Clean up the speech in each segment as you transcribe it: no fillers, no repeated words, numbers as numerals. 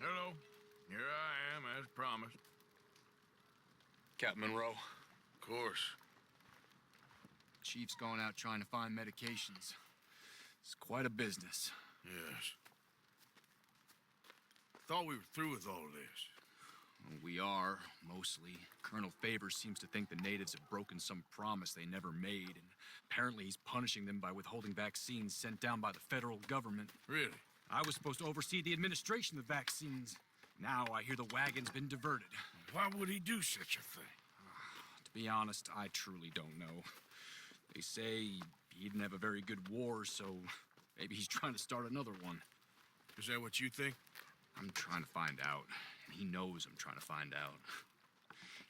Hello. Here I am, as promised. Captain Monroe. Of course. Chief's gone out trying to find medications. It's quite a business. Yes. Thought we were through with all of this. Well, we are, mostly. Colonel Favors seems to think the natives have broken some promise they never made, and apparently he's punishing them by withholding vaccines sent down by the federal government. Really? I was supposed to oversee the administration of the vaccines. Now I hear the wagon's been diverted. Why would he do such a thing? To be honest, I truly don't know. They say he didn't have a very good war, so maybe he's trying to start another one. Is that what you think? I'm trying to find out, and he knows I'm trying to find out.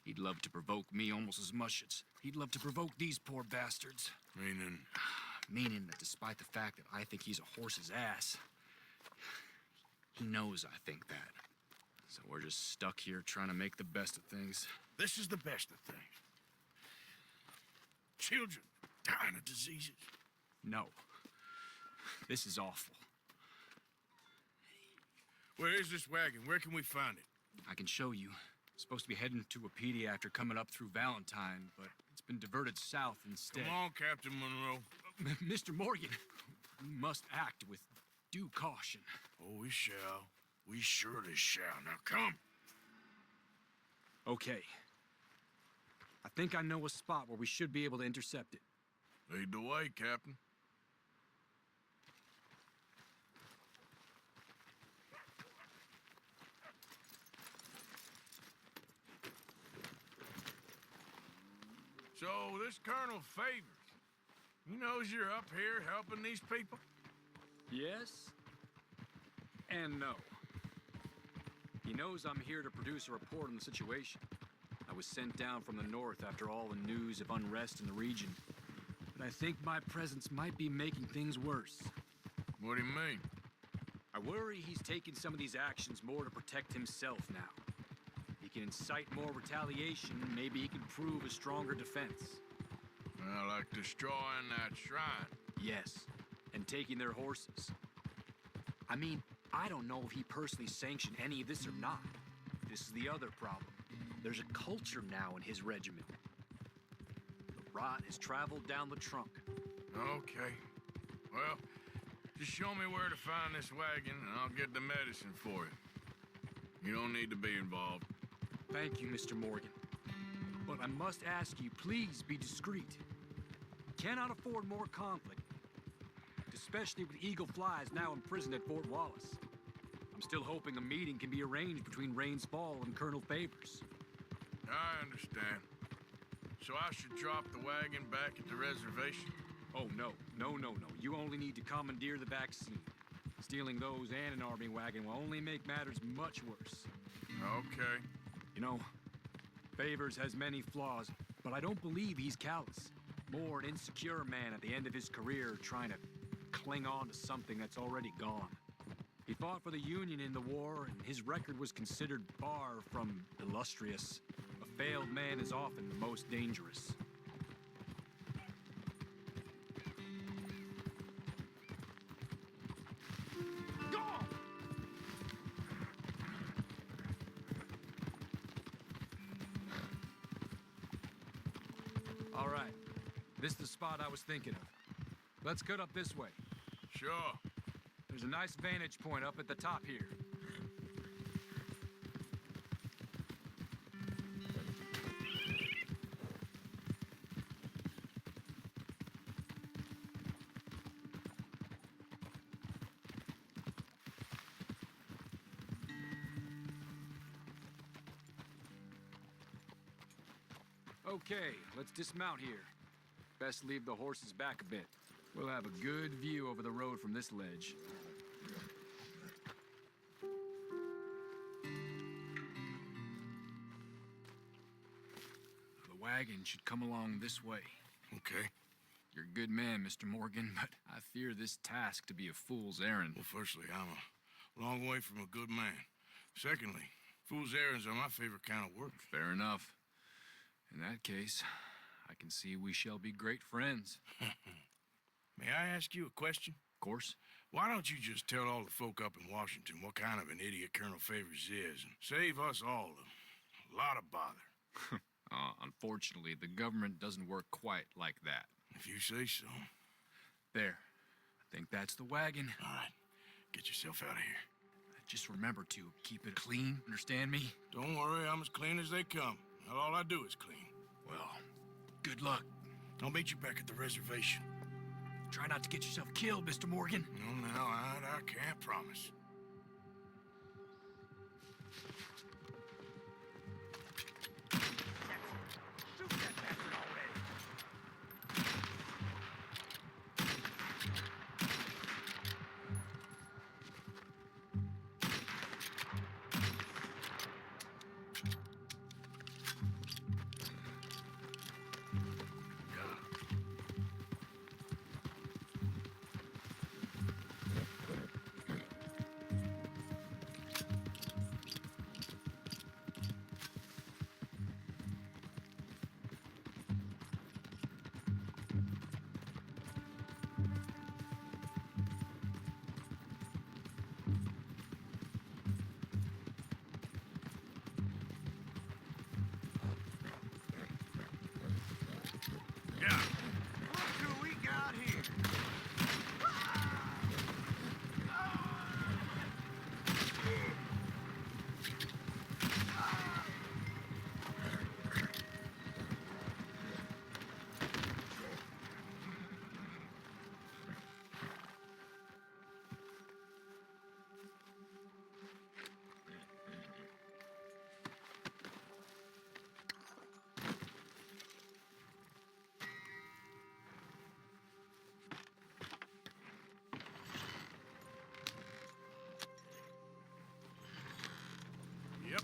He'd love to provoke me almost as much as he'd love to provoke these poor bastards. Meaning? Meaning that despite the fact that I think he's a horse's ass, he knows I think that. So we're just stuck here trying to make the best of things. This is the best of things. Children dying of diseases. No. This is awful. Where is this wagon? Where can we find it? I can show you. Supposed to be heading to Wapiti after coming up through Valentine, but it's been diverted south instead. Come on, Captain Monroe. Mr. Morgan, we must act with due caution. Oh, we shall. We surely shall. Now come. Okay. I think I know a spot where we should be able to intercept it. Lead the way, Captain. So, this Colonel Favors, he knows you're up here helping these people? Yes and no. He knows I'm here to produce a report on the situation. I was sent down from the north after all the news of unrest in the region. But I think my presence might be making things worse. What do you mean? I worry he's taking some of these actions more to protect himself now. He can incite more retaliation, maybe he can prove a stronger defense. Well, like destroying that shrine. Yes, and taking their horses. I mean, I don't know if he personally sanctioned any of this or not. This is the other problem. There's a culture now in his regiment. The rot has traveled down the trunk. Okay. Well, just show me where to find this wagon, and I'll get the medicine for you. You don't need to be involved. Thank you, Mr. Morgan. But I must ask you, please be discreet. Cannot afford more conflict, especially with Eagle Flies now imprisoned at Fort Wallace. I'm still hoping a meeting can be arranged between Rains Fall and Colonel Favors. I understand. So I should drop the wagon back at the reservation? Oh, no. No. You only need to commandeer the vaccine. Stealing those and an army wagon will only make matters much worse. Okay. You know, Favors has many flaws, but I don't believe he's callous. More an insecure man at the end of his career trying to cling on to something that's already gone. He fought for the Union in the war, and his record was considered far from illustrious. A failed man is often the most dangerous. Go! All right. This is the spot I was thinking of. Let's cut up this way. Sure. There's a nice vantage point up at the top here. Okay, let's dismount here. Best leave the horses back a bit. We'll have a good view over the road from this ledge. The wagon should come along this way. Okay. You're a good man, Mr. Morgan, but I fear this task to be a fool's errand. Well, firstly, I'm a long way from a good man. Secondly, fool's errands are my favorite kind of work. Fair enough. In that case, I can see we shall be great friends. May I ask you a question? Of course. Why don't you just tell all the folk up in Washington what kind of an idiot Colonel Favors is and save us all a lot of bother? Unfortunately, the government doesn't work quite like that. If you say so. There. I think that's the wagon. All right, get yourself out of here. Just remember to keep it clean, understand me? Don't worry, I'm as clean as they come. Not all I do is clean. Well, good luck. I'll meet you back at the reservation. Try not to get yourself killed, Mr. Morgan. No, I can't promise. Yeah. Look who we got here. Yep.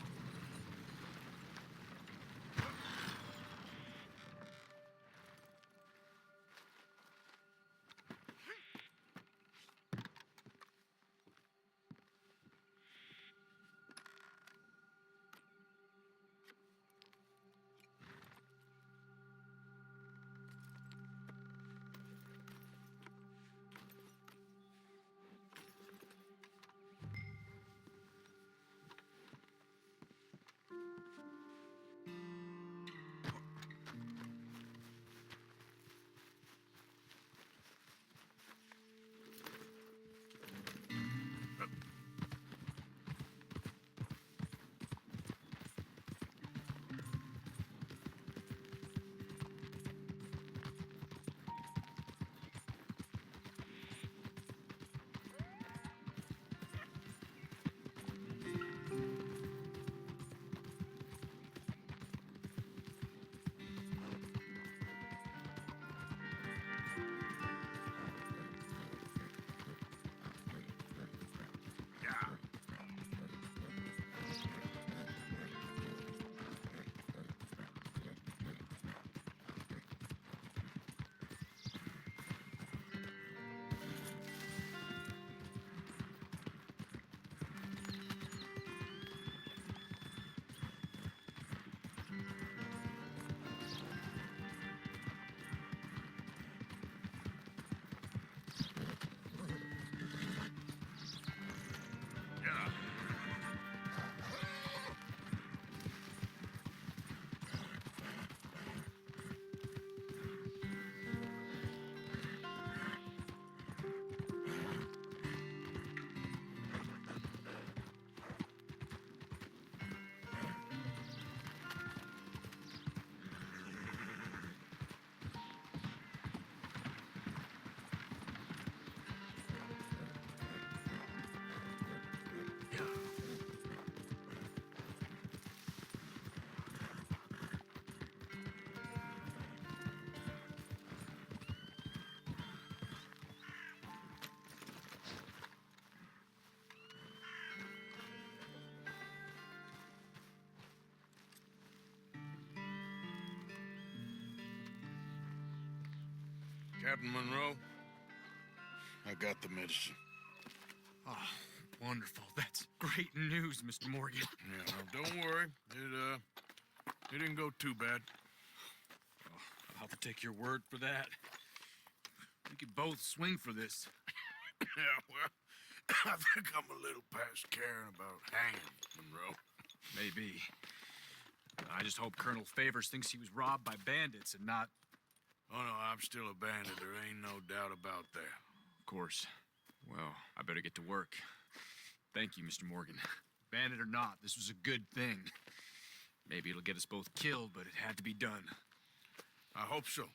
Captain Monroe, I got the medicine. Oh, wonderful. That's great news, Mr. Morgan. Yeah, well, don't worry. It didn't go too bad. Oh, I'll have to take your word for that. We could both swing for this. Yeah, well, I think I'm a little past caring about hanging, Monroe. Maybe. I just hope Colonel Favors thinks he was robbed by bandits and not... Oh, no, I'm still a bandit. There ain't no doubt about that. Of course. Well, I better get to work. Thank you, Mr. Morgan. Bandit or not, this was a good thing. Maybe it'll get us both killed, but it had to be done. I hope so.